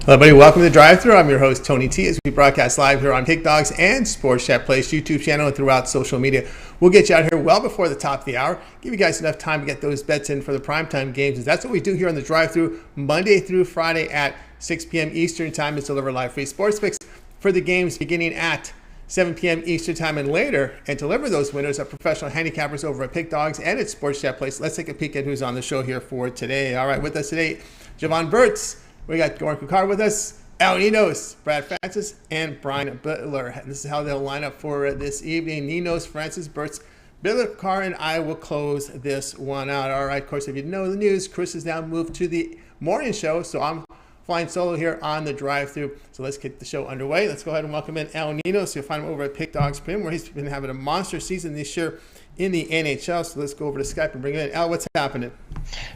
Hello, everybody. Welcome to the Drive-Thru. I'm your host, Tony T, as we broadcast live here on Kick Dogs and Sports Chat Place YouTube channel and throughout social media. We'll get you out here well before the top of the hour. Give you guys enough time to get those bets in for the primetime games. And that's what we do here on the Drive-Thru Monday through Friday at 6 p.m. Eastern Time. It's deliver live free sports picks for the games beginning at 7 p.m. Eastern Time and later, and deliver those winners are professional handicappers over at Pick Dogs and at Sports Chat Place. Let's take a peek at who's on the show here for today. All right, with us today, Jovan Burts. We got Goran Kucar with us, Ninos, Brad Francis, and Brian Bitler. This is how they'll line up for this evening. Ninos, Francis, Burts, Bitler, Kucar, and I will close this one out. All right, of course, if you know the news, Chris has now moved to the morning show, so I'm flying solo here on the Drive-Thru. So let's get the show underway. Let's go ahead and welcome in Ninos. You'll find him over at Pick Dogs Premium, where he's been having a monster season this year in the NHL. So let's go over to Skype and bring it in. What's happening?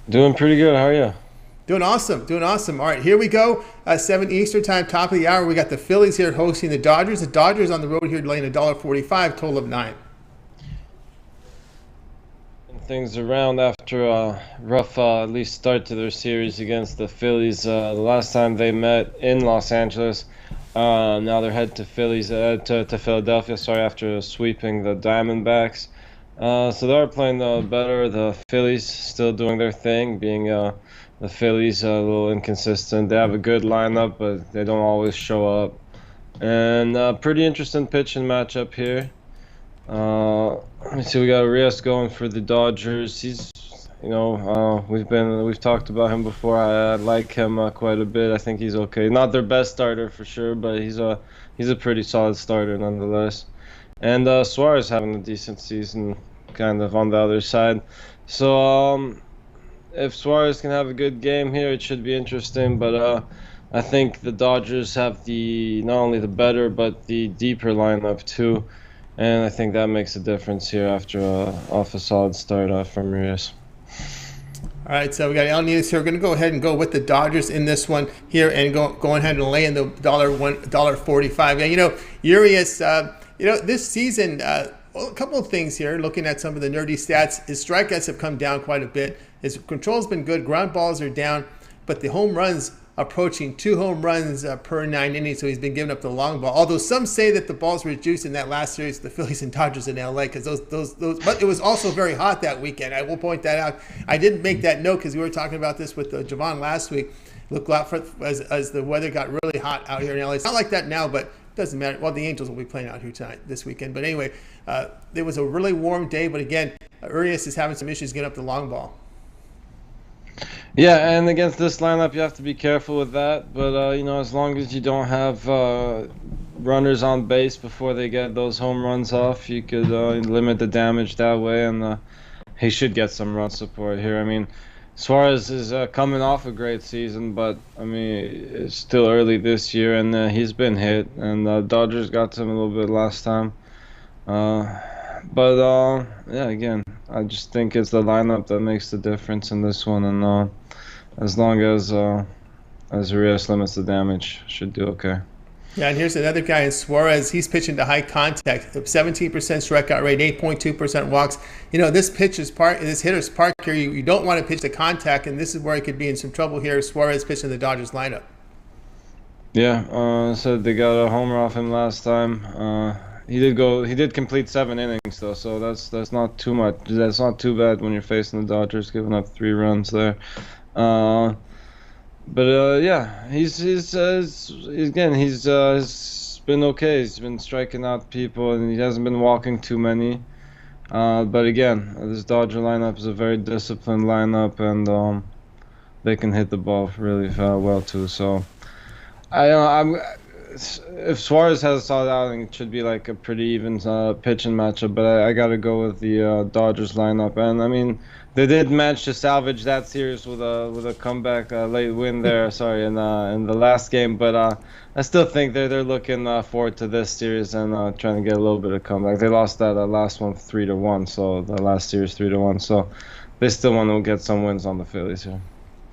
Doing pretty good. How are you? Doing awesome. All right, here we go. 7 Eastern Time, top of the hour. We got the Phillies here hosting the Dodgers. The Dodgers on the road here laying $1.45, total of 9. Things around after a rough at least start to their series against the Phillies. The last time they met in Los Angeles. Now they're headed to Philadelphia. After sweeping the Diamondbacks. So they're playing better. The Phillies still doing their thing, being the Phillies a little inconsistent. They have a good lineup, but they don't always show up. And pretty interesting pitching matchup here. Let me see. We got Urias going for the Dodgers. He's, we've talked about him before. I like him quite a bit. I think he's okay. Not their best starter for sure, but he's a pretty solid starter nonetheless. And Suarez having a decent season, kind of on the other side. So if Suarez can have a good game here, it should be interesting. But I think the Dodgers have not only the better but the deeper lineup too. And I think that makes a difference here after off a solid start from Urias. All right, so we got Ninos here. We're going to go ahead and go with the Dodgers in this one here and go ahead and lay in the $1.45. Yeah, Urias, this season, a couple of things here. Looking at some of the nerdy stats, his strikeouts have come down quite a bit. His control's been good. Ground balls are down, but the home runs approaching 2 home runs per 9 innings, so he's been giving up the long ball. Although some say that the balls were reduced in that last series, the Phillies and Dodgers in LA, because those. But it was also very hot that weekend. I will point that out. I didn't make that note because we were talking about this with Jovan last week. Look out for as the weather got really hot out here in LA. It's not like that now, but it doesn't matter. Well, the Angels will be playing out here this weekend. But anyway, it was a really warm day. But again, Urias is having some issues getting up the long ball. Yeah, and against this lineup, you have to be careful with that. But, as long as you don't have runners on base before they get those home runs off, you could limit the damage that way. And he should get some run support here. I mean, Suarez is coming off a great season, but, it's still early this year, and he's been hit. And Dodgers got him a little bit last time. Again, I just think it's the lineup that makes the difference in this one, and as long as Urias limits the damage, should do okay. Yeah, and here's another guy in Suarez. He's pitching to high contact, 17% strikeout rate, 8.2% walks. This hitter's park here. You don't want to pitch to contact, and this is where he could be in some trouble here. Suarez pitching the Dodgers lineup. Yeah, so they got a homer off him last time. He did complete 7 innings though, so that's not too much. That's not too bad when you're facing the Dodgers, giving up 3 runs there. He's been okay. He's been striking out people, and he hasn't been walking too many. But again, this Dodger lineup is a very disciplined lineup, and they can hit the ball really well too. So if Suarez has a solid outing, it should be like a pretty even pitching matchup. But I got to go with the Dodgers lineup, and they did manage to salvage that series with a comeback late win there. in the last game. But I still think they're looking forward to this series and trying to get a little bit of comeback. They lost that last one 3-1, so the last series 3-1. So they still want to get some wins on the Phillies here.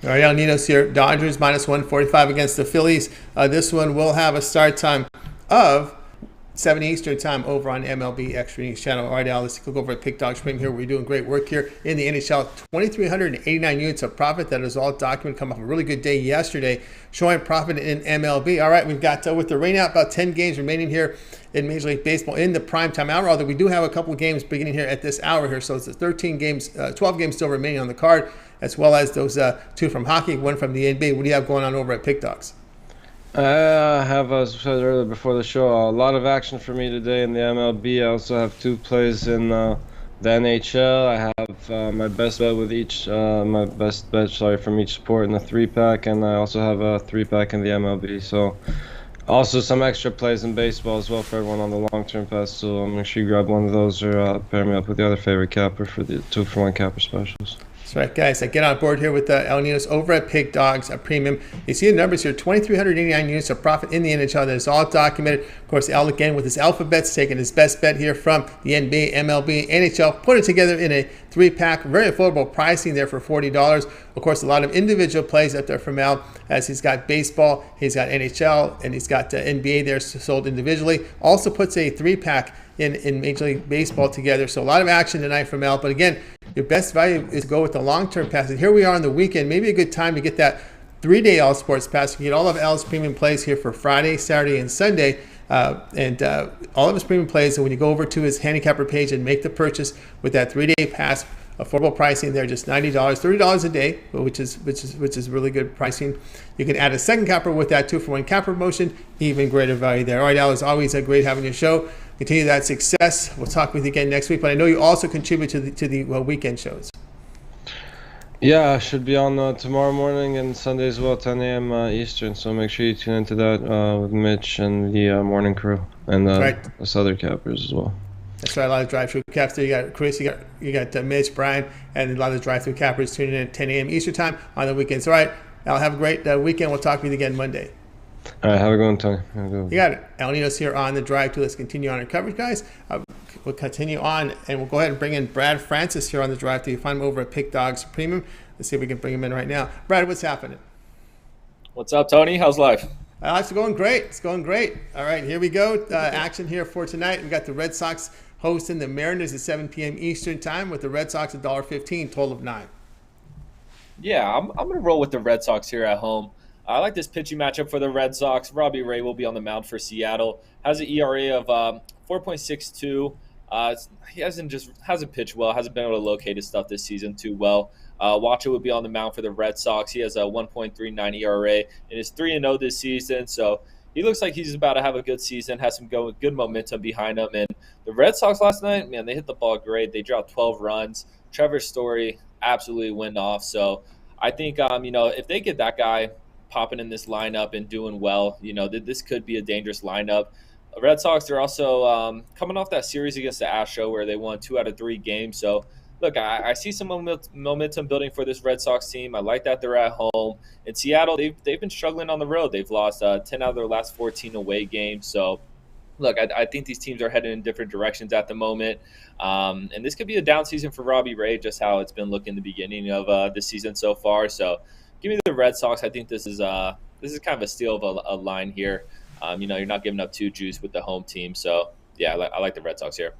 All right, Ninos here. Dodgers minus 145 against the Phillies. This one will have a start time of 7 Eastern time over on MLB Extra News channel. All right, Al, let's look over at Pick Dog Premium here. We're doing great work here in the NHL. 2,389 units of profit. That is all documented. Come off a really good day yesterday, showing profit in MLB. All right, we've got with the rain out, about 10 games remaining here in Major League Baseball in the primetime hour. Although we do have a couple of games beginning here at this hour here, so it's 13 games, 12 games still remaining on the card, as well as those 2 from hockey, 1 from the NBA. What do you have going on over at Pick Dogs? I have, as I said earlier before the show, a lot of action for me today in the MLB. I also have 2 plays in the NHL. I have my best bet with each, from each sport in the 3-pack, and I also have a 3-pack in the MLB. So, also some extra plays in baseball as well for everyone on the long-term pass. So make sure you grab one of those or pair me up with the other favorite capper for the 2-for-1 capper specials. That's right, guys. I get on board here with Ninos over at Pick Dogs Premium. You see the numbers here, 2,389 units of profit in the NHL. That is all documented. Of course, Al, again, with his alphabets, taking his best bet here from the NBA, MLB, NHL, put it together in a 3-pack. Very affordable pricing there for $40. Of course, a lot of individual plays up there from Al, as he's got baseball, he's got NHL, and he's got NBA there sold individually. Also puts a 3-pack in Major League Baseball together. So a lot of action tonight from Al. But again, your best value is to go with the long-term pass. And here we are on the weekend. Maybe a good time to get that 3-day All Sports Pass. You can get all of Al's premium plays here for Friday, Saturday, and Sunday. And all of his premium plays. And when you go over to his handicapper page and make the purchase with that 3-day pass, affordable pricing there, just $90, $30 a day, which is really good pricing. You can add a second capper with that 2-for-1 capper promotion, even greater value there. All right, Al, it's always great having your show. Continue that success. We'll talk with you again next week. But I know you also contribute to the weekend shows. Yeah, I should be on tomorrow morning and Sunday as well, 10 a.m. Eastern. So make sure you tune into that with Mitch and the morning crew and the other cappers as well. That's right. A lot of drive-through caps there. You got Chris, you got Mitch, Brian, and a lot of drive-through cappers tuning in at 10 a.m. Eastern time on the weekends. All right, Al, have a great weekend. We'll talk with you again Monday. All right, have a good one, Tony. You got it. Al Ninos here on the drive-thru. Let's continue on our coverage, guys. We'll continue on, and we'll go ahead and bring in Brad Francis here on the drive-thru. You find him over at Pick Dogs Premium. Let's see if we can bring him in right now. Brad, what's happening? What's up, Tony? How's life? It's going great. It's going great. All right, here we go. Action here for tonight. We got the Red Sox hosting the Mariners at 7 p.m. Eastern time with the Red Sox at $1.15, total of 9. Yeah, I'm going to roll with the Red Sox here at home. I like this pitching matchup for the Red Sox. Robbie Ray will be on the mound for Seattle. Has an ERA of 4.62. He hasn't pitched well. Hasn't been able to locate his stuff this season too well. Wacha would be on the mound for the Red Sox. He has a 1.39 ERA and is 3-0 this season. So he looks like he's about to have a good season. Has some good momentum behind him. And the Red Sox last night, man, they hit the ball great. They dropped 12 runs. Trevor Story absolutely went off. So I think if they get that guy popping in this lineup and doing well, this could be a dangerous lineup. The Red Sox are also coming off that series against the Astros where they won 2 out of 3 games. So, look, I see some momentum building for this Red Sox team. I like that they're at home. In Seattle, they've been struggling on the road. They've lost 10 out of their last 14 away games. So, look, I think these teams are heading in different directions at the moment. And this could be a down season for Robbie Ray, just how it's been looking the beginning of this season so far. So, give me the Red Sox. I think this is kind of a steal of a line here. You're not giving up 2 juice with the home team. So, yeah, I like the Red Sox here.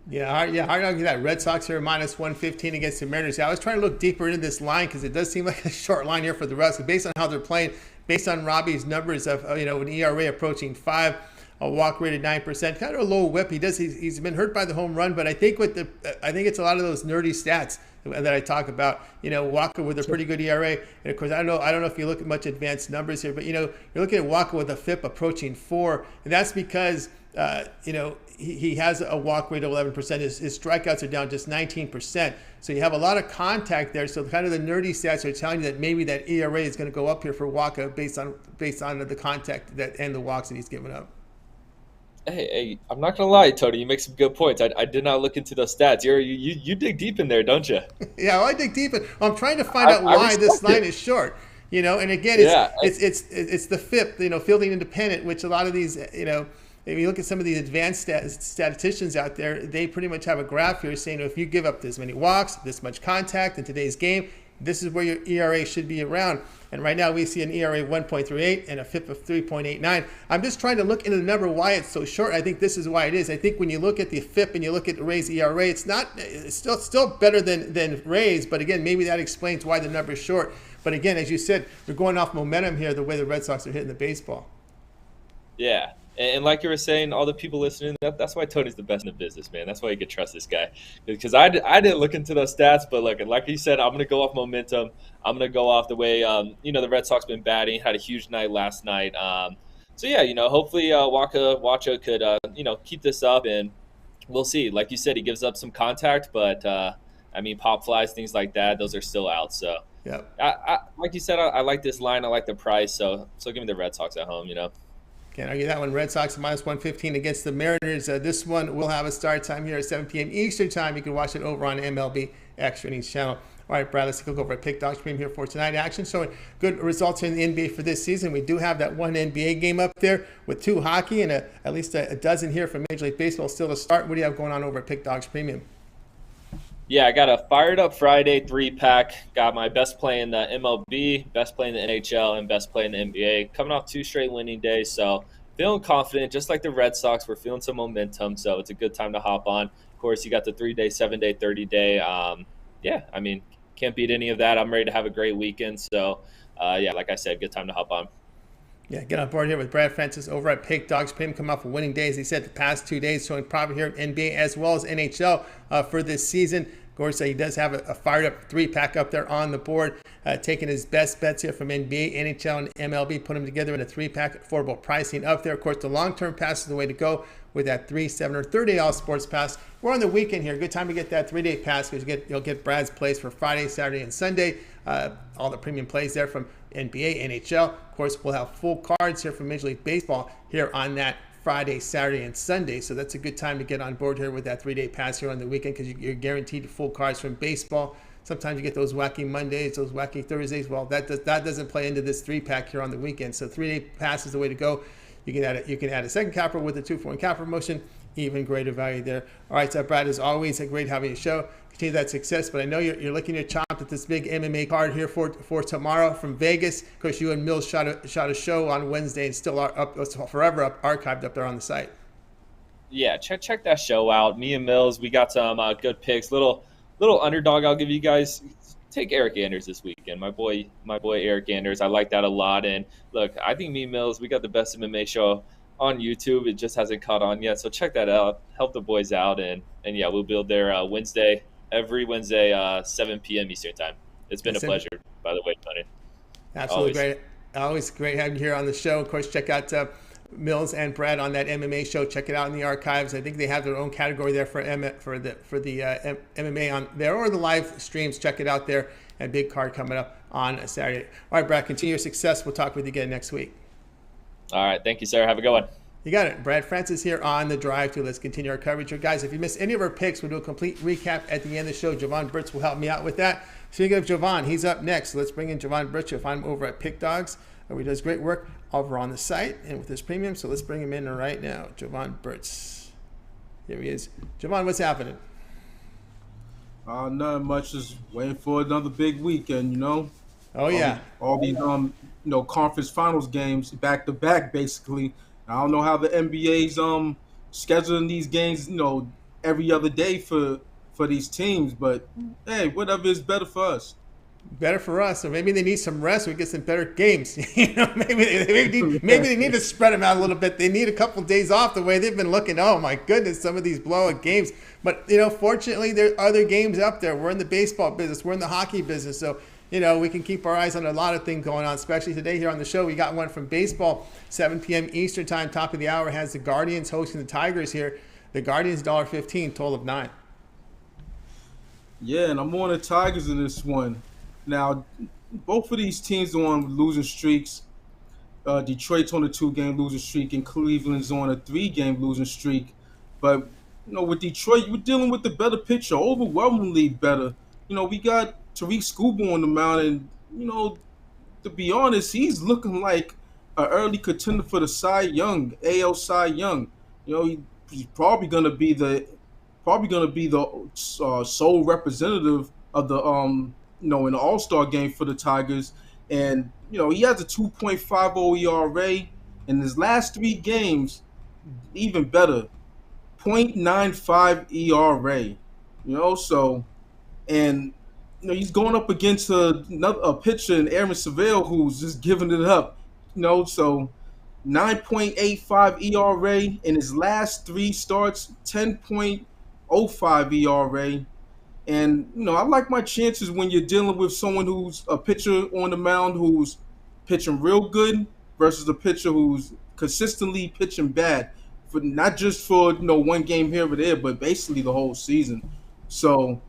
Hard to argue that. Red Sox here minus 115 against the Mariners. Yeah, I was trying to look deeper into this line because it does seem like a short line here for the Reds. Based on how they're playing, based on Robbie's numbers of an ERA approaching 5, a walk rate at 9%, kind of a low whip. He's been hurt by the home run, but I think it's a lot of those nerdy stats that I talk about. Walker with a pretty good ERA, and of course I don't know if you look at much advanced numbers here, but you're looking at Walker with a FIP approaching 4, and that's because he has a walk rate of 11%. His strikeouts are down just 19%. So you have a lot of contact there. So kind of the nerdy stats are telling you that maybe that ERA is going to go up here for Walker based on the contact and the walks that he's given up. Hey, I'm not gonna lie, Tony. You make some good points. I did not look into those stats. You dig deep in there, don't you? Yeah, well, I dig deep in. I'm trying to find out why this line is short. And again, it's the FIP, fielding independent, which a lot of these, if you look at some of these advanced statisticians out there, they pretty much have a graph here saying if you give up this many walks, this much contact in today's game, this is where your ERA should be around. And right now we see an ERA 1.38 and a FIP of 3.89. I'm just trying to look into the number why it's so short. I think this is why it is. I think when you look at the FIP and you look at the Rays ERA, it's still better than Rays, but again, maybe that explains why the number is short. But again, as you said, we're going off momentum here, the way the Red Sox are hitting the baseball. Yeah. And like you were saying, all the people listening, that's why Tony's the best in the business, man. That's why you can trust this guy. Because I didn't look into those stats, but look, like you said, I'm going to go off momentum. I'm going to go off the way, the Red Sox been batting. Had a huge night last night. So, yeah, hopefully Wacha could, keep this up, and we'll see. Like you said, he gives up some contact, but, pop flies, things like that, those are still out. So, yeah, like you said, I like this line. I like the price. So give me the Red Sox at home, Can't argue that one. Red Sox minus 115 against the Mariners. This one will have a start time here at 7 p.m. Eastern time. You can watch it over on MLB Extra Innings channel. All right, Brad, let's look over at Pick Dogs Premium here for tonight action. Showing good results in the NBA for this season. We do have that one NBA game up there with 2 hockey and at least a dozen here from Major League Baseball still to start. What do you have going on over at Pick Dogs Premium? Yeah, I got a fired up Friday 3-pack. Got my best play in the MLB, best play in the NHL, and best play in the NBA. Coming off 2 straight winning days, so feeling confident. Just like the Red Sox, we're feeling some momentum, so it's a good time to hop on. Of course, you got the 3-day, 7-day, 30-day. Can't beat any of that. I'm ready to have a great weekend. So, like I said, good time to hop on. Yeah, get on board here with Brad Francis over at Pick Dogs Premium. Come off of winning days. He said the past 2 days showing profit here in NBA as well as NHL for this season. Of course, he does have a fired up 3-pack up there on the board, taking his best bets here from NBA, NHL, and MLB, put them together in a 3-pack, affordable pricing up there. Of course, the long-term pass is the way to go with that 3, 7, or 30 all sports pass. We're on the weekend here. Good time to get that 3-day pass because you'll get Brad's plays for Friday, Saturday, and Sunday. All the premium plays there from NBA, NHL. Of course, we'll have full cards here from Major League Baseball here on that Friday, Saturday, and Sunday. So that's a good time to get on board here with that 3-day pass here on the weekend because you're guaranteed full cards from baseball. Sometimes you get those wacky Mondays, those wacky Thursdays. Well, that doesn't play into this 3-pack here on the weekend. So 3-day pass is the way to go. You can add a second capper with a 2-for-1 cap promotion. Even greater value there. All right, so Brad, as always, great having you show. Continue that success, but I know you're looking to chop at this big MMA card here for tomorrow from Vegas. Of course, you and Mills shot a show on Wednesday and still are up, forever up, archived up there on the site. Yeah, check that show out. Me and Mills, we got some good picks. Little underdog I'll give you guys. Take Eric Anders this weekend. My boy Eric Anders. I like that a lot. And look, I think me and Mills, we got the best MMA show on YouTube. It just hasn't caught on yet. So check that out. Help the boys out. And yeah, we'll build there every Wednesday, 7 p.m. Eastern time. It's been a pleasure, by the way, Tony. Absolutely great. Always great having you here on the show. Of course, check out Mills and Brad on that MMA show. Check it out in the archives. I think they have their own category there for the MMA on there or the live streams. Check it out there. And big card coming up on a Saturday. All right, Brad, continue your success. We'll talk with you again next week. All right. Thank you, sir. Have a good one. You got it. Brad Francis here on the Drive to. Let's continue our coverage here. Guys, if you missed any of our picks, we'll do a complete recap at the end of the show. Jovan Burts will help me out with that. Speaking of Jovan, he's up next. So let's bring in Jovan Burts. You'll find him over at Pick Dogs, where he does great work over on the site and with his premium. So let's bring him in right now. Jovan Burts. Here he is. Jovan, what's happening? Not much. Just waiting for another big weekend, Oh, yeah. All these, conference finals games back to back, basically. I don't know how the NBA's scheduling these games, every other day for these teams, but hey, whatever is better for us. Better for us, or maybe they need some rest. We get some better games. Maybe they need to spread them out a little bit. They need a couple of days off. The way they've been looking, oh my goodness, some of these blowout games. But fortunately, there are other games up there. We're in the baseball business. We're in the hockey business. So we can keep our eyes on a lot of things going on. Especially today here on the show, we got one from baseball, 7 p.m. Eastern time. Top of the hour has the Guardians hosting the Tigers here. The Guardians $1.15, total of 9. Yeah, and I'm on the Tigers in this one. Now, both of these teams are on losing streaks. Detroit's on a 2-game losing streak, and Cleveland's on a 3-game losing streak. But, with Detroit, you're dealing with the better pitcher, overwhelmingly better. We got Tariq Skubal on the mound, and, to be honest, he's looking like an early contender for the Cy Young, AL Cy Young. He's probably going to be the sole representative of the in the All-Star game for the Tigers, and he has a 2.50 ERA in his last 3 games. Even better, 0.95 ERA. So and he's going up against a pitcher in Aaron Seville who's just giving it up. So 9.85 ERA in his last 3 starts, 10.05 ERA. And I like my chances when you're dealing with someone who's a pitcher on the mound who's pitching real good versus a pitcher who's consistently pitching bad, for not just for one game here or there, but basically the whole season. So,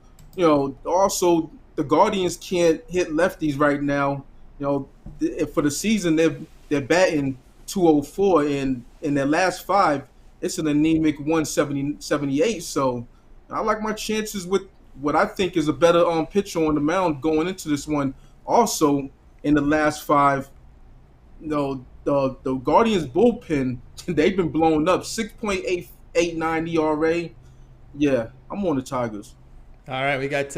also the Guardians can't hit lefties right now. For the season they're batting 204, and in their last 5, it's an anemic 178. So I like my chances with what I think is a better pitcher on the mound going into this one. Also, in the last 5, the Guardians bullpen, they've been blown up. 6.889 ERA. Yeah, I'm on the Tigers. All right, we got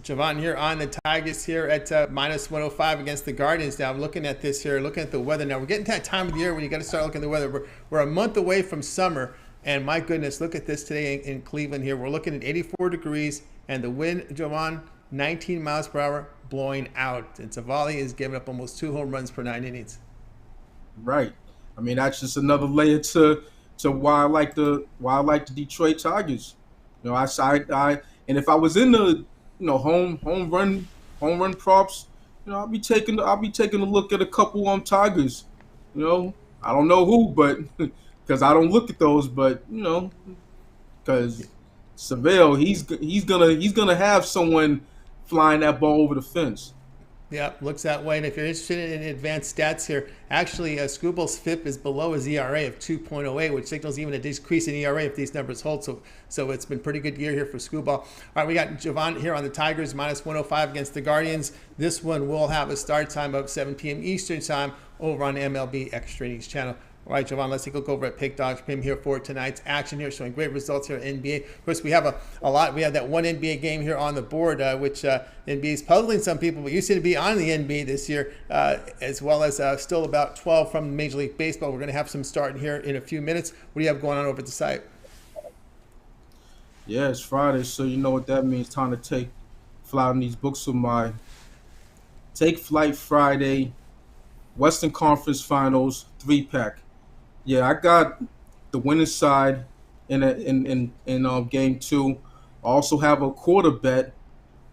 Jovan here on the Tigers here at minus 105 against the Guardians. Now I'm looking at this here, looking at the weather. Now we're getting to that time of the year when you got to start looking at the weather. We're a month away from summer, and my goodness, look at this today in Cleveland here. We're looking at 84 degrees, and the wind, Jovan, 19 miles per hour, blowing out. And Zawacky is giving up almost 2 home runs per 9 innings. Right. I mean, that's just another layer to why I like the Detroit Tigers. I and if I was in the home run props, I'll be taking a look at a couple Tigers. I don't know who, but because I don't look at those, but because Seville, he's gonna have someone flying that ball over the fence. Yeah, looks that way. And if you're interested in advanced stats here, actually, Scooble's FIP is below his ERA of 2.08, which signals even a decrease in ERA if these numbers hold. So it's been pretty good year here for Scooble. All right, we got Jovan here on the Tigers, minus 105 against the Guardians. This one will have a start time of 7 p.m. Eastern time over on MLB Extra Innings channel. All right, Jovan, let's take a look over at Pick Dogs Pim here for tonight's action here, showing great results here in NBA. Of course, we have a lot. We have that one NBA game here on the board, which NBA is puzzling some people, but you seem to be on the NBA this year, as well as still about 12 from Major League Baseball. We're going to have some starting here in a few minutes. What do you have going on over at the site? Yeah, it's Friday, so you know what that means. Time to take flight on these books of mine. Take Flight Friday, Western Conference Finals 3-pack. Yeah, I got the winning side in game 2. I also have a quarter bet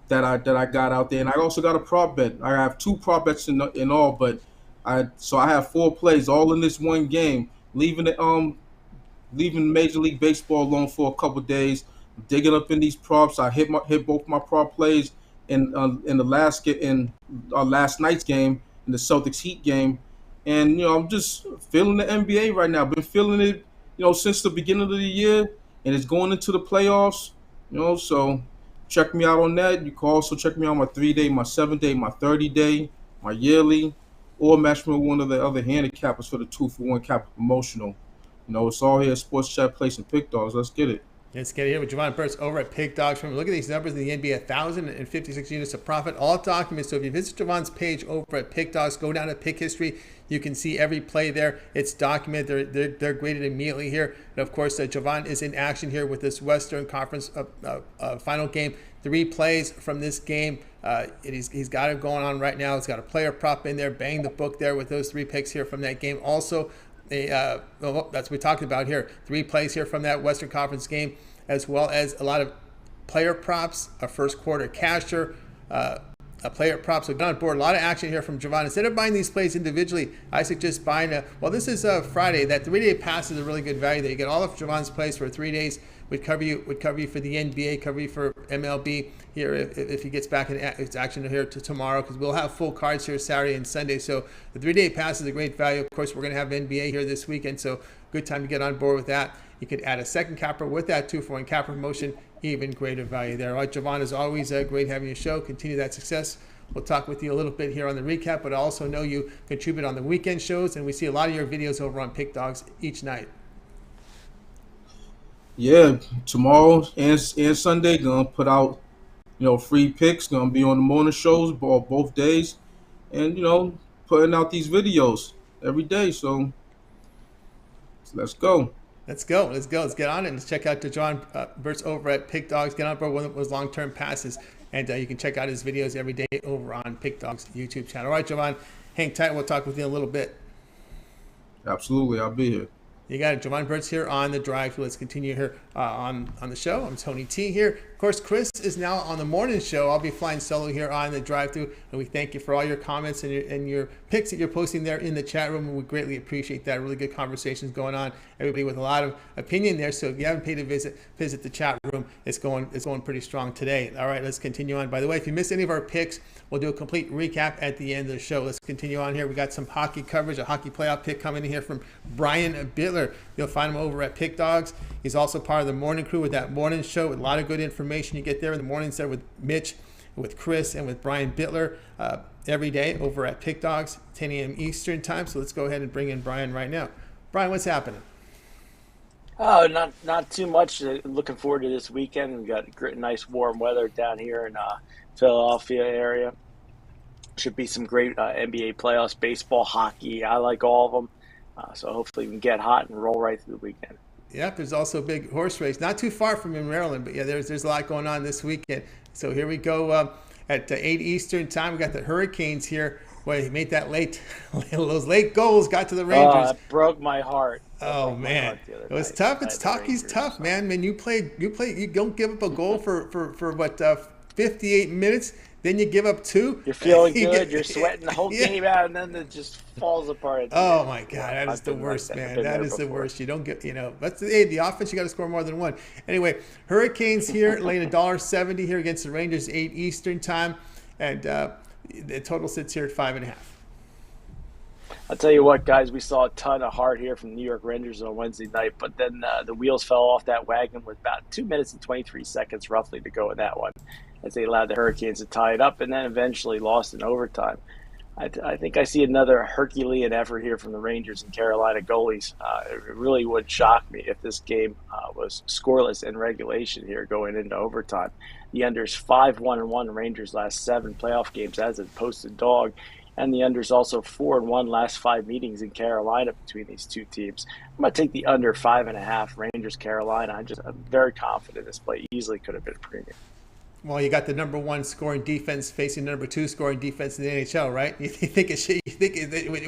that I got out there, and I also got a prop bet. I have 2 prop bets in all, but I have 4 plays all in this one game. Leaving Major League Baseball alone for a couple days, digging up in these props. I hit both my prop plays in the last night's game, in the Celtics Heat game. And, I'm just feeling the NBA right now. I've been feeling it, since the beginning of the year, and it's going into the playoffs, so check me out on that. You can also check me out on my 3-day, my 7-day, my 30-day, my yearly, or match me with one of the other handicappers for the 2-for-1 capital promotional. It's all here at Sports Chat Place and Pick Dogs. Let's get it. Let's get it here with Jovan Burts over at Pick Dogs. Look at these numbers in the NBA, 1,056 units of profit, all documents. So if you visit Jovan's page over at Pick Dogs, go down to Pick History. You can see every play there. It's documented. They're graded immediately here. And of course, Jovan is in action here with this Western Conference final game. 3 plays from this game. He's got it going on right now. He's got a player prop in there. Bang the book there with those 3 picks here from that game. Also, that's what we talked about here. 3 plays here from that Western Conference game, as well as a lot of player props, a first quarter casher, a player prop. So get on board. A lot of action here from Jovan. Instead of buying these plays individually, I suggest buying this is Friday. That 3-day pass is a really good value there. You get all of Jovan's plays for 3 days. Would cover you for the NBA, cover you for MLB here if he gets back in its action here to tomorrow, because we'll have full cards here Saturday and Sunday. So the 3-day pass is a great value. Of course, we're going to have NBA here this weekend, so good time to get on board with that. You could add a second capper with that 2-for-1 capper promotion, even greater value there. All right, Jovan, is always great having your show. Continue that success. We'll talk with you a little bit here on the recap, but I also know you contribute on the weekend shows, and we see a lot of your videos over on Pick Dogs each night. Yeah, tomorrow and Sunday gonna put out, free picks. Gonna be on the morning shows both days, and putting out these videos every day. So let's go. Let's go. Let's go. Let's get on it. Let's check out Jovan Burts over at Pick Dogs. Get on board one of those long-term passes. And you can check out his videos every day over on Pick Dogs YouTube channel. All right, Jovan, hang tight. We'll talk with you in a little bit. Absolutely. I'll be here. You got it. Jovan Burts here on the drive. Let's continue here on the show. I'm Tony T here. Of course, Chris is now on the morning show. I'll be flying solo here on the drive-thru, and we thank you for all your comments and your picks that you're posting there in the chat room. And we greatly appreciate that. Really good conversations going on. Everybody with a lot of opinion there. So if you haven't paid a visit the chat room. It's going pretty strong today. All right, let's continue on. By the way, if you missed any of our picks, we'll do a complete recap at the end of the show. Let's continue on here. We got some hockey coverage, a hockey playoff pick coming in here from Brian Bitler. You'll find him over at Pick Dogs. He's also part of the morning crew with that morning show with a lot of good information you get there in the mornings there with Mitch, with Chris, and with Brian Bitler every day over at Pick Dogs, 10 a.m. Eastern time. So let's go ahead and bring in Brian right now. Brian, what's happening? Oh, not too much. Looking forward to this weekend. We've got great, nice warm weather down here in Philadelphia area. Should be some great NBA playoffs, baseball, hockey. I like all of them. So hopefully we can get hot and roll right through the weekend. Yep, there's also a big horse race, not too far from in Maryland, but yeah, there's a lot going on this weekend. So here we go at 8 Eastern time. We got the Hurricanes here. Boy, he made that those late goals got to the Rangers. It broke my heart. Oh man, it was tough. It's hockey's tough, man. Man, you don't give up a goal for what 58 minutes. Then you give up two. You're feeling good. You're sweating the whole game out, and then it just falls apart. Oh my God, that is the worst, man. That is the worst. You don't get, that's the offense. You got to score more than one. Anyway, Hurricanes here laying $1.70 here against the Rangers, 8 Eastern time, and the total sits here at 5.5. I'll tell you what, guys, we saw a ton of heart here from the New York Rangers on Wednesday night, but then the wheels fell off that wagon with about 2 minutes and 23 seconds roughly to go in that one, as they allowed the Hurricanes to tie it up and then eventually lost in overtime. I think I see another Herculean effort here from the Rangers and Carolina goalies. It really would shock me if this game was scoreless in regulation here going into overtime. The under's 5-1-1 Rangers last 7 playoff games as a posted dog, and the under's also 4-1 last 5 meetings in Carolina between these two teams. I'm going to take the under 5.5 Rangers Carolina. I'm very confident this play easily could have been a premium. Well, you got the number 1 scoring defense facing the number 2 scoring defense in the NHL, right? You think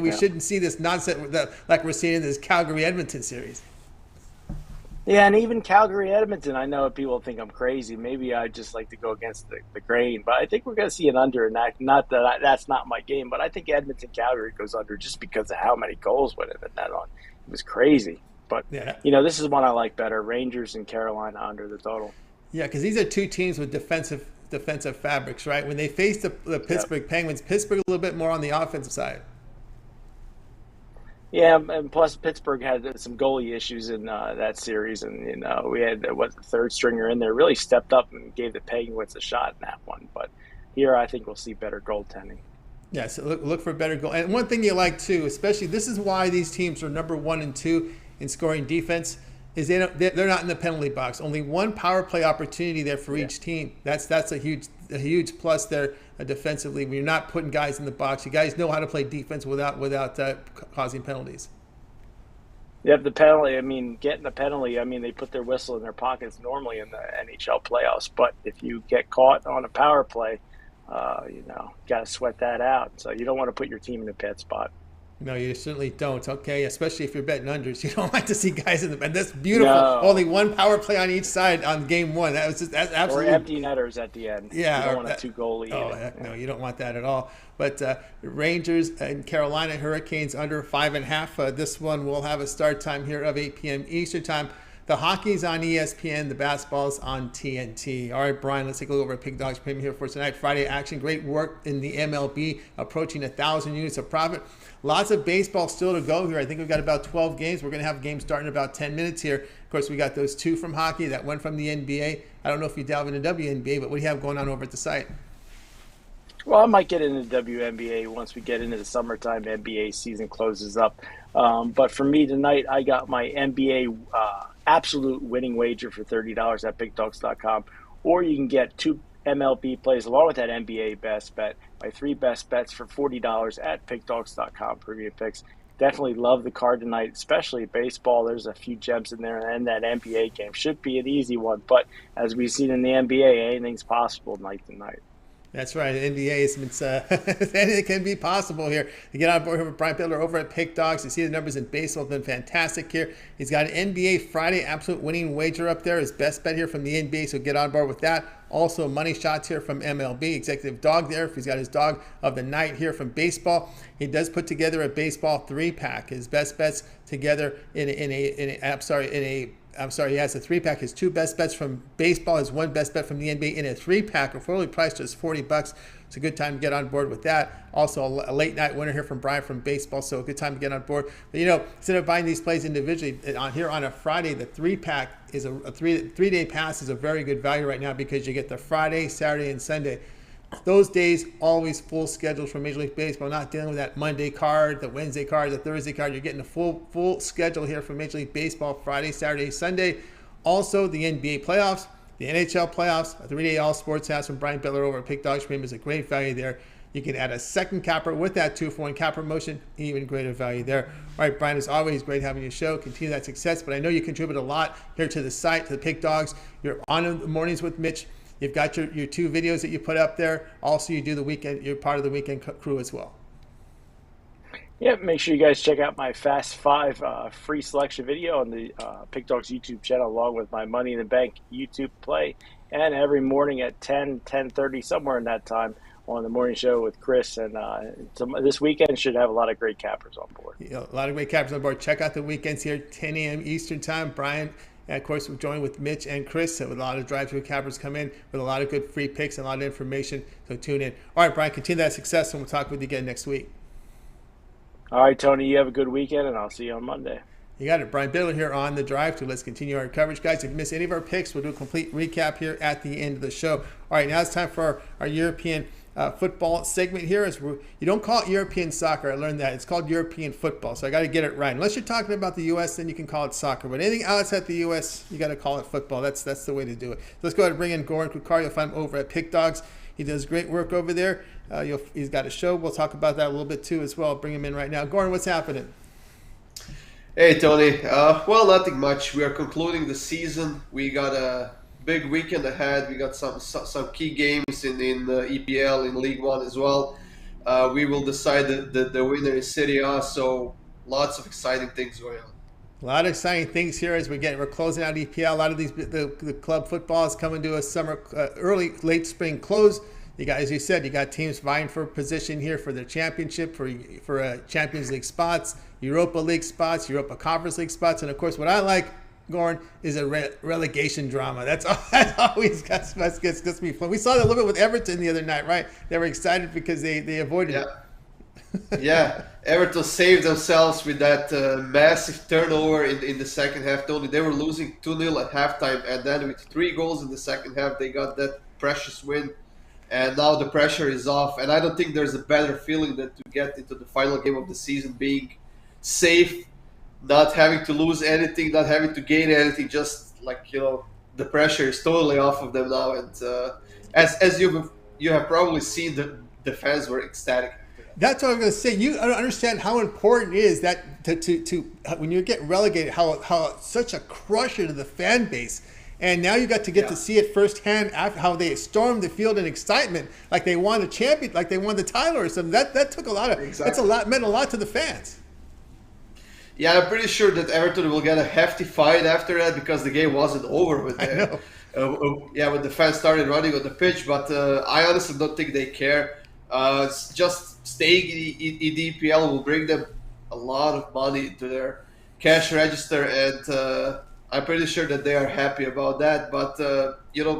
we shouldn't see this nonsense like we're seeing in this Calgary-Edmonton series? Yeah, and even Calgary-Edmonton, I know people think I'm crazy. Maybe I just like to go against the grain, but I think we're going to see an under. And not that that's not my game, but I think Edmonton-Calgary goes under just because of how many goals went in the net on. It was crazy. But, this is one I like better, Rangers and Carolina under the total. Yeah, because these are two teams with defensive fabrics, right? When they face the Pittsburgh Penguins, Pittsburgh a little bit more on the offensive side. Yeah, and plus Pittsburgh had some goalie issues in that series, and we had the third stringer in there really stepped up and gave the Penguins a shot in that one. But here I think we'll see better goaltending. Yeah, so look for better goal. And one thing you like too, especially this is why these teams are number 1 and 2 in scoring defense, is they're not in the penalty box. Only one power play opportunity there for each team. That's a huge plus there defensively. When you're not putting guys in the box, you guys know how to play defense without causing penalties. Yep, the penalty. I mean, getting the penalty. I mean, they put their whistle in their pockets normally in the NHL playoffs. But if you get caught on a power play, got to sweat that out. So you don't want to put your team in a bad spot. No, you certainly don't. Okay, especially if you're betting unders, you don't like to see guys in the. And that's beautiful. No. Only one power play on each side on game 1. That's absolutely. Or empty netters at the end. Yeah, you don't want a 2-goal lead. Oh, heck no, you don't want that at all. But Rangers and Carolina Hurricanes under 5.5. This one will have a start time here of 8 p.m. Eastern time. The hockey's on ESPN. The basketball's on TNT. All right, Brian, let's take a look over at Pick Dogs Premium here for tonight. Friday action. Great work in the MLB, approaching 1,000 units of profit. Lots of baseball still to go here. I think we've got about 12 games. We're going to have games starting in about 10 minutes here. Of course, we got those 2 from hockey, that one from the NBA. I don't know if you delve into WNBA, but what do you have going on over at the site? Well, I might get into WNBA once we get into the summertime. NBA season closes up. But for me tonight, I got my NBA absolute winning wager for $30 at BigDogs.com. Or you can get two MLB plays along with that NBA best bet. My 3 best bets for $40 at pickdogs.com premium picks. Definitely love the card tonight, especially baseball. There's a few gems in there, and that NBA game should be an easy one. But as we've seen in the NBA, anything's possible night to night. That's right. The NBA anything can be possible here. To get on board here with Brian Bitler over at Pick Dogs. You see the numbers in baseball have been fantastic here. He's got an NBA Friday absolute winning wager up there. His best bet here from the NBA, so get on board with that. Also, money shots here from MLB. Executive dog there. If he's got his dog of the night here from baseball, he does put together a baseball 3-pack. His best bets together he has a 3-pack. His 2 best bets from baseball, his 1 best bet from the NBA in a 3-pack, affordably priced just $40. It's a good time to get on board with that. Also, a late night winner here from Brian from baseball, so a good time to get on board. But instead of buying these plays individually, on a Friday, the 3-pack is a 3-day pass is a very good value right now because you get the Friday, Saturday, and Sunday. Those days, always full schedules for Major League Baseball. Not dealing with that Monday card, the Wednesday card, the Thursday card. You're getting a full schedule here for Major League Baseball, Friday, Saturday, Sunday. Also, the NBA playoffs, the NHL playoffs, a 3-day all sports house from Brian Bitler over at Pick Dogs Premium is a great value there. You can add a second capper with that 2-for-1 capper promotion, even greater value there. All right, Brian, as always, great having you show. Continue that success. But I know you contribute a lot here to the site, to the Pick Dogs. You're on in the mornings with Mitch. You've got your 2 videos that you put up there. Also, you do the weekend. You're part of the weekend crew as well. Yeah, make sure you guys check out my Fast 5 free selection video on the Pick Dogs YouTube channel, along with my Money in the Bank YouTube play. And every morning at 10:30, somewhere in that time, on the morning show with Chris. And this weekend should have a lot of great cappers on board. A lot of great cappers on board. Check out the weekends here, 10 a.m. Eastern time. Brian, and of course, we're joined with Mitch and Chris with a lot of drive-through cappers come in with a lot of good free picks and a lot of information. So tune in. All right, Brian, continue that success, and we'll talk with you again next week. All right, Tony, you have a good weekend, and I'll see you on Monday. You got it. Brian Bitler here on the drive-through. Let's continue our coverage, guys. If you miss any of our picks, we'll do a complete recap here at the end of the show. All right, now it's time for our European football segment here. You don't call it European soccer. I learned that. It's called European football, so I got to get it right. Unless you're talking about the U.S., then you can call it soccer. But anything outside the U.S., you got to call it football. That's the way to do it. So let's go ahead and bring in Goran Kucar. You'll find him over at Pick Dogs. He does great work over there. He's got a show. We'll talk about that a little bit too as well. I'll bring him in right now. Goran, what's happening? Hey, Tony. Well, nothing much. We are concluding the season. We got a big weekend ahead. We got some key games in EPL, in League One as well. We will decide the winner in Serie A, so lots of exciting things going on. A lot of exciting things here as we're closing out EPL. A lot of the club football is coming to a summer, late spring close. You got, as you said, you got teams vying for position here for their championship, for Champions League spots, Europa League spots, Europa Conference League spots, and of course, what I like, Goran, is a relegation drama. That always gets me fun. We saw that a little bit with Everton the other night, right? They were excited because they avoided it. Yeah, Everton saved themselves with that massive turnover in the second half. Tony, they were losing 2-0 at halftime, and then with 3 goals in the second half, they got that precious win. And now the pressure is off, and I don't think there's a better feeling than to get into the final game of the season being safe, not having to lose anything, not having to gain anything, just like, the pressure is totally off of them now. And as you have probably seen, the fans were ecstatic. That's what I was going to say. You don't understand how important it is that to when you get relegated, how such a crusher to the fan base. And now you got to get to see it firsthand after how they stormed the field in excitement, like they won a champion, like they won the title or something. That took a lot of meant a lot to the fans. Yeah, I'm pretty sure that Everton will get a hefty fine after that because the game wasn't over with them. When the fans started running on the pitch, but I honestly don't think they care. Just staying in the EPL will bring them a lot of money into their cash register, and I'm pretty sure that they are happy about that. But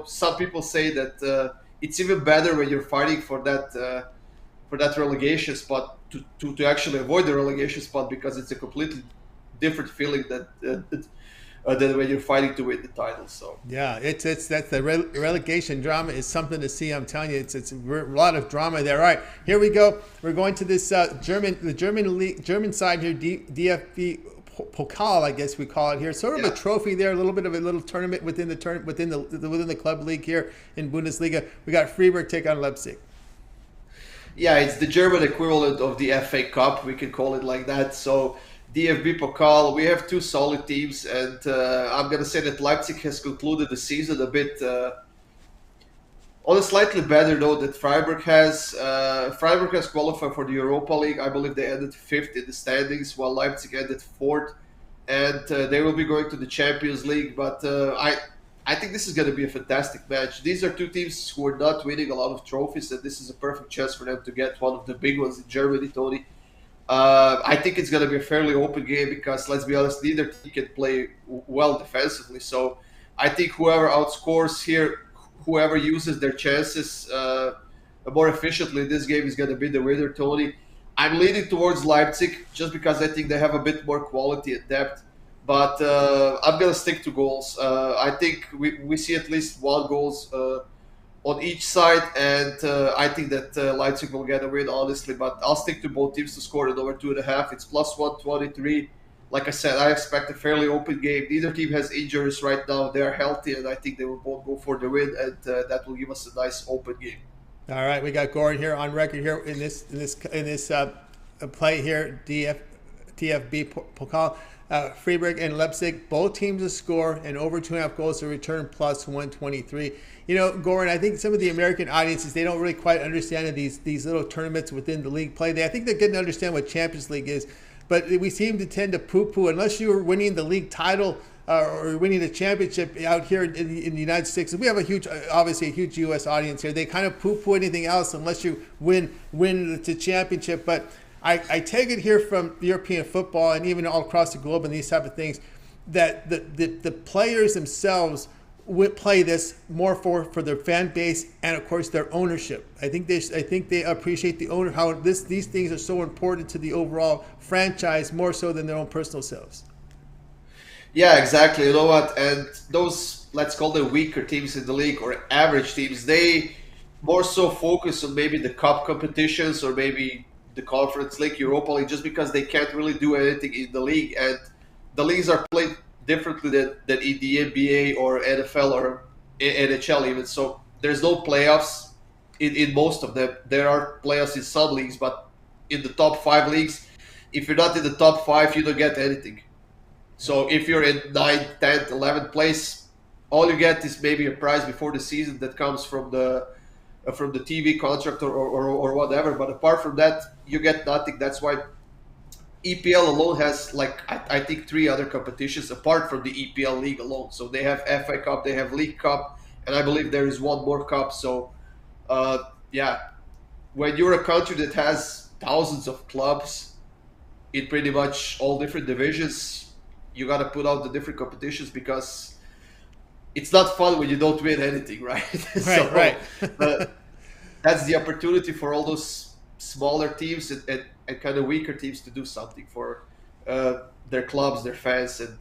some people say that it's even better when you're fighting for that relegation spot to actually avoid the relegation spot, because it's a completely different feeling than when you're fighting to win the title. So yeah, it's that the relegation drama is something to see. I'm telling you, it's a lot of drama there. All right, here we go. We're going to this German side here, DFB Pokal, I guess we call it here. Sort of a trophy there, a little bit of a little tournament within the club league here in Bundesliga. We got Freiburg take on Leipzig. Yeah, it's the German equivalent of the FA Cup. We can call it like that. So DFB Pokal, we have two solid teams, and I'm going to say that Leipzig has concluded the season a bit on a slightly better note that Freiburg has. Freiburg has qualified for the Europa League. I believe they ended fifth in the standings, while Leipzig ended fourth, and they will be going to the Champions League. But I think this is going to be a fantastic match. These are two teams who are not winning a lot of trophies, and this is a perfect chance for them to get one of the big ones in Germany, Tony. I think it's going to be a fairly open game because, let's be honest, neither team can play well defensively. So I think whoever outscores here, whoever uses their chances more efficiently in this game is going to be the winner, Tony. I'm leaning towards Leipzig just because I think they have a bit more quality and depth. But I'm going to stick to goals. I think we see at least one goals on each side, and I think that Leipzig will get a win, honestly. But I'll stick to both teams to score at over 2.5. It's plus 123. Like I said, I expect a fairly open game. Neither team has injuries right now. They're healthy, and I think they will both go for the win, and that will give us a nice open game. All right, we got Goran here on record here in this play here, TFB Pokal. Freiburg and Leipzig, both teams to score and over 2.5 goals to return plus 123. You know, Goran, I think some of the American audiences, they don't really quite understand these little tournaments within the league play. I think they're getting to understand what Champions League is, but we seem to tend to poo-poo unless you are winning the league title or winning the championship out here in the United States. We have obviously a huge U.S. audience here. They kind of poo-poo anything else unless you win the championship, but I take it here from European football and even all across the globe and these type of things that the players themselves would play this more for their fan base and of course their ownership. I think they appreciate the owner, how these things are so important to the overall franchise more so than their own personal selves. Yeah, exactly. You know what? And those, let's call them weaker teams in the league or average teams, they more so focus on maybe the cup competitions or maybe the Conference League, Europa League, just because they can't really do anything in the league, and the leagues are played differently than in the NBA or NFL or NHL even. So there's no playoffs in most of them. There are playoffs in some leagues, but in the top 5 leagues, if you're not in the top 5, you don't get anything. So if you're in 9th, 10th, 11th place, all you get is maybe a prize before the season that comes from the TV contract or whatever. But apart from that, you get nothing. That's why EPL alone has, like, I think 3 other competitions apart from the EPL league alone. So they have FA Cup, they have League Cup, and I believe there is one more cup. So, when you're a country that has thousands of clubs in pretty much all different divisions, you got to put out the different competitions because it's not fun when you don't win anything, right? Right. That's the opportunity for all those smaller teams and kind of weaker teams to do something for their clubs, their fans, and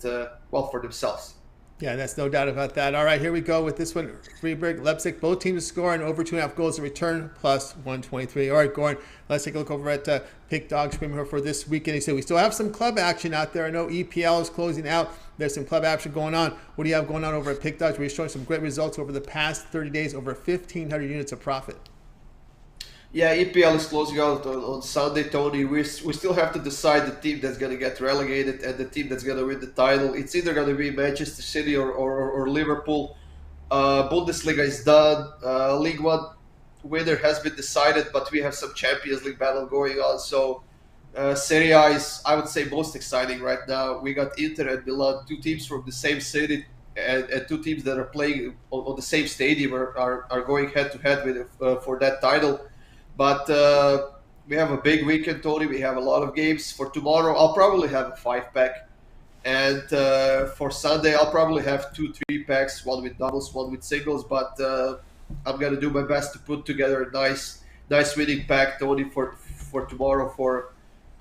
for themselves. Yeah, that's no doubt about that. All right, here we go with this one. Freiburg, Leipzig, both teams to score and over 2.5 goals to return, plus 123. All right, Goran, let's take a look over at Pick Dog's Premier for this weekend. He said we still have some club action out there. I know EPL is closing out. There's some club action going on. What do you have going on over at Pick Dogs? We're showing some great results over the past 30 days, over 1,500 units of profit. Yeah, EPL is closing out on Sunday, Tony. We still have to decide the team that's going to get relegated and the team that's going to win the title. It's either going to be Manchester City or Liverpool. Bundesliga is done. League One winner has been decided, but we have some Champions League battle going on. So Serie A is, I would say, most exciting right now. We got Inter and Milan, 2 teams from the same city, and 2 teams that are playing on the same stadium are going head-to-head with for that title. But we have a big weekend, Tony. We have a lot of games. For tomorrow, I'll probably have a 5-pack. And for Sunday, I'll probably have 2 3-packs, one with doubles, one with singles. But I'm going to do my best to put together a nice winning pack, Tony, for tomorrow.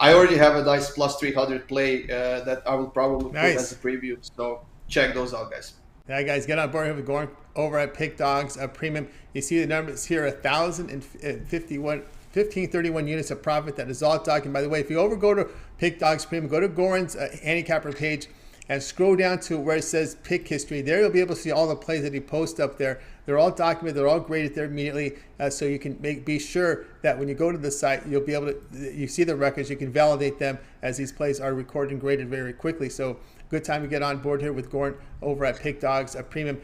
I already have a nice plus 300 play that I will probably put as a preview. So check those out, guys. Yeah, guys, get on board here with going over at Pick Dogs Premium. You see the numbers here, 1,051 1531 units of profit. That is all documented. By the way, if you go to Pick Dogs Premium, go to Goran's handicapper page and scroll down to where it says pick history. There you'll be able to see all the plays that he posts up there. They're all documented. They're all graded there immediately, so you can be sure that when you go to the site, you'll be able to, you see the records, you can validate them as these plays are recorded and graded very quickly. So good time to get on board here with Goran over at Pick Dogs Premium.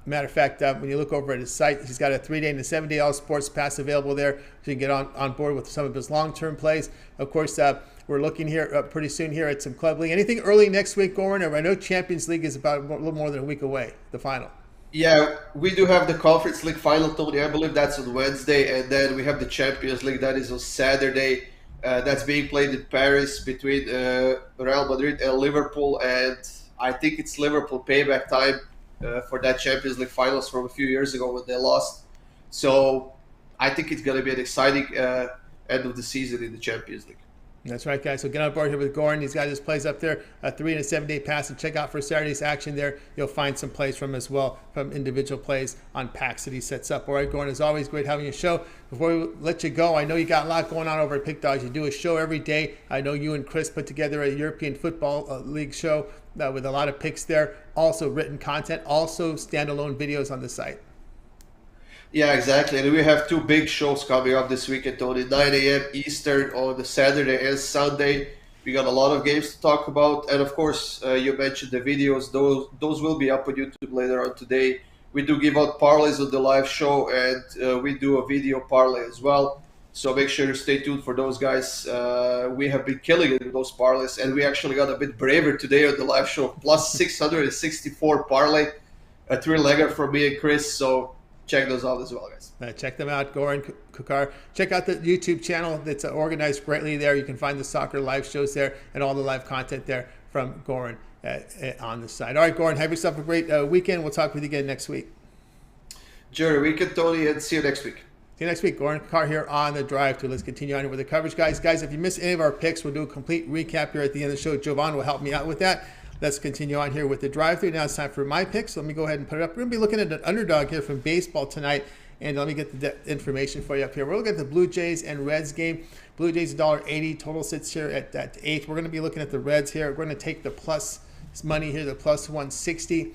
Matter of fact, when you look over at his site, he's got a 3-day and a 7-day all sports pass available there, so you can get on board with some of his long-term plays. Of course, we're looking here pretty soon here at some club league. Anything early next week, Goran? I know Champions League is about a little more than a week away, the final. Yeah, we do have the Conference League final, Tony. I believe that's on Wednesday, and then we have the Champions League that is on Saturday. That's being played in Paris between Real Madrid and Liverpool, and I think it's Liverpool payback time for that Champions League finals from a few years ago when they lost. So I think it's going to be an exciting end of the season in the Champions League. That's right, guys. So get on board here with Goran. He's got his plays up there, a 3- and 7-day pass, and check out for Saturday's action there. You'll find some plays from him as well, from individual plays on packs that he sets up. All right, Goran, as always, great having you show. Before we let you go, I know you got a lot going on over at Pick Dogs. You do a show every day. I know you and Chris put together a European Football League show with a lot of picks there. Also written content, also standalone videos on the site. Yeah, exactly. And we have 2 big shows coming up this weekend, Tony. 9 a.m. Eastern on the Saturday and Sunday. We got a lot of games to talk about. And, of course, you mentioned the videos. Those will be up on YouTube later on today. We do give out parlays on the live show, and we do a video parlay as well. So make sure to stay tuned for those guys. We have been killing it with those parlays, and we actually got a bit braver today on the live show. Plus 664 parlay, a 3-legger from me and Chris. So check those out as well, guys. Check them out, Goran Kucar. Check out the YouTube channel that's organized greatly there. You can find the soccer live shows there and all the live content there from Goran on the side. All right, Goran, have yourself a great weekend. We'll talk with you again next week. Enjoy weekend, Tony, and see you next week. See you next week. Goran Kucar here on the Drive Thru. Let's continue on with the coverage, guys. Guys, if you missed any of our picks, we'll do a complete recap here at the end of the show. Jovan will help me out with that. Let's continue on here with the Drive Thru. Now it's time for my picks. So let me go ahead and put it up. We're going to be looking at an underdog here from baseball tonight. And let me get the information for you up here. We're looking at the Blue Jays and Reds game. Blue Jays $1.80. Total sits here at that 8. We're going to be looking at the Reds here. We're going to take the plus money here, the plus 160.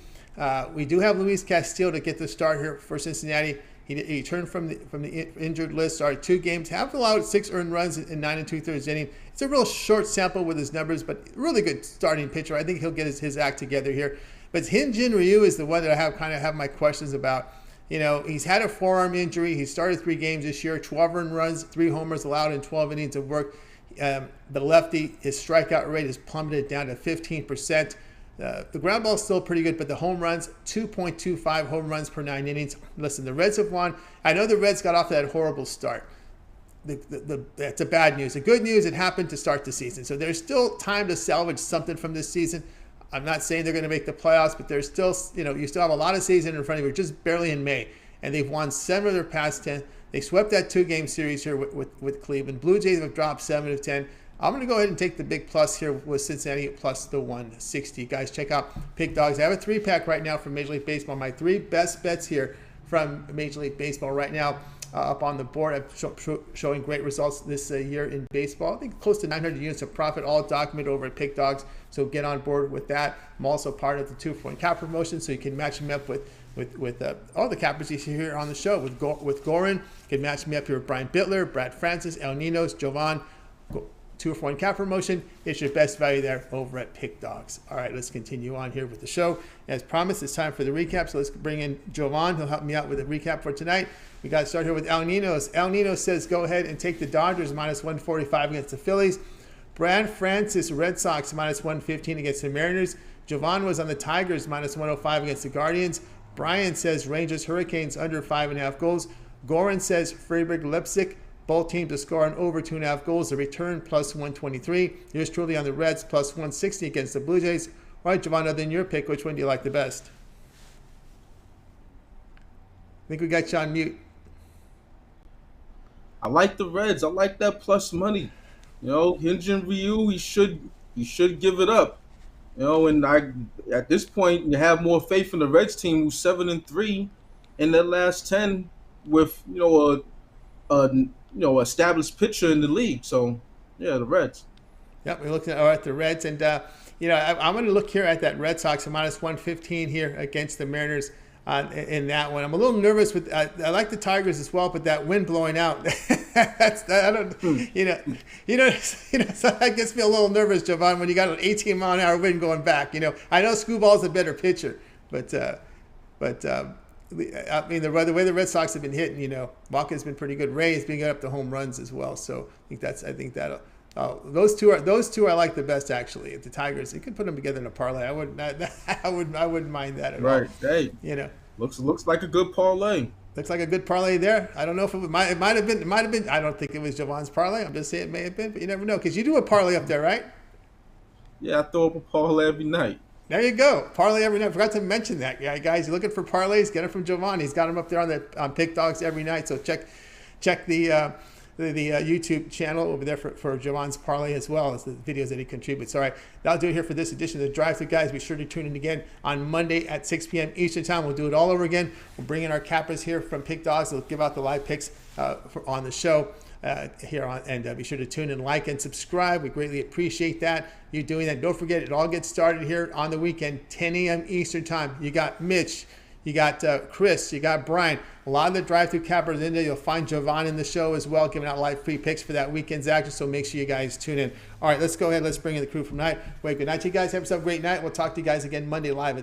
We do have Luis Castillo to get the start here for Cincinnati. He returned from the injured list. Started 2 games, have allowed 6 earned runs in 9 2/3 innings. It's a real short sample with his numbers, but really good starting pitcher. I think he'll get his act together here. But Hyun-Jin Ryu is the one that I have my questions about. You know, he's had a forearm injury. He started 3 games this year, 12 earned runs, 3 homers allowed in 12 innings of work. The lefty, his strikeout rate has plummeted down to 15%. The ground ball is still pretty good, but the home runs, 2.25 home runs per 9 innings. Listen, the Reds have won. I know the Reds got off to that horrible start. That's a bad news. The good news, it happened to start the season. So there's still time to salvage something from this season. I'm not saying they're going to make the playoffs, but there's still, you still have a lot of season in front of you. We're just barely in May, and they've won 7 of their past 10. They swept that 2-game series here with Cleveland. Blue Jays have dropped 7 of 10. I'm going to go ahead and take the big plus here with Cincinnati plus the 160. Guys, check out Pick Dogs. I have a 3-pack right now from Major League Baseball. My 3 best bets here from Major League Baseball right now up on the board. I'm showing great results this year in baseball. I think close to 900 units of profit, all documented over at Pick Dogs. So get on board with that. I'm also part of the 2-point cap promotion, so you can match them up with all the cappers you see here on the show. With Goran, you can match me up here with Brian Bitler, Brad Francis, El Ninos, Jovan. 2-for-1 cap promotion. It's your best value there over at Pick Dogs. All right, let's continue on here with the show. As promised, it's time for the recap. So let's bring in Jovan. He'll help me out with a recap for tonight. We got to start here with El Ninos. El Ninos says go ahead and take the Dodgers minus 145 against the Phillies. Brad Francis, Red Sox minus 115 against the Mariners. Jovan was on the Tigers minus 105 against the Guardians. Brian says Rangers Hurricanes under 5.5 goals. Goran says Freiburg Leipzig. Both teams to score on over 2.5 goals. The return plus 123. Here's truly on the Reds plus 160 against the Blue Jays. All right, Jovan, other than your pick, which one do you like the best? I think we got you on mute. I like the Reds. I like that plus money. Hyun-Jin Ryu, he should give it up. And at this point, you have more faith in the Reds team, who's 7-3 in their last 10, with a established pitcher in the league. So yeah, the Reds. Yep, we're looking at the Reds, and I'm going to look here at that Red Sox at minus 115 here against the Mariners in that one. I'm a little nervous with. I like the Tigers as well, but that wind blowing out, so that gets me a little nervous, Jovan, when you got an 18-mile-an-hour wind going back. I know Screwball's a better pitcher, but I mean the way the Red Sox have been hitting, Walker's been pretty good. Ray's been getting up to home runs as well, so I think that'll. Those two I like the best actually. If the Tigers, you could put them together in a parlay. I wouldn't mind that at all. Right. Hey. Looks like a good parlay. Looks like a good parlay there. I don't know if it might have been. I don't think it was Jovan's parlay. I'm just saying it may have been, but you never know because you do a parlay up there, right? Yeah, I throw up a parlay every night. There you go, parlay every night. Forgot to mention that, guys. You're looking for parlays? Get them from Jovan. He's got them up there on Pick Dogs every night. So check the YouTube channel over there for Jovan's parlay as well as the videos that he contributes. All right, that'll do it here for this edition of the Drive Thru, guys. Be sure to tune in again on Monday at 6 p.m. Eastern Time. We'll do it all over again. We'll bring in our cappers here from Pick Dogs. We'll give out the live picks on the show here on, and be sure to tune in, like, and subscribe. We greatly appreciate that. You doing that. Don't forget, it all gets started here on the weekend, 10 a.m. Eastern Time. You got Mitch. You got Chris, you got Brian. A lot of the drive-through cappers in there. You'll find Jovan in the show as well, giving out live free picks for that weekend's action. So make sure you guys tune in. All right, let's go ahead. Let's bring in the crew from night. Wait, good night to you guys. Have yourself a great night. We'll talk to you guys again Monday live at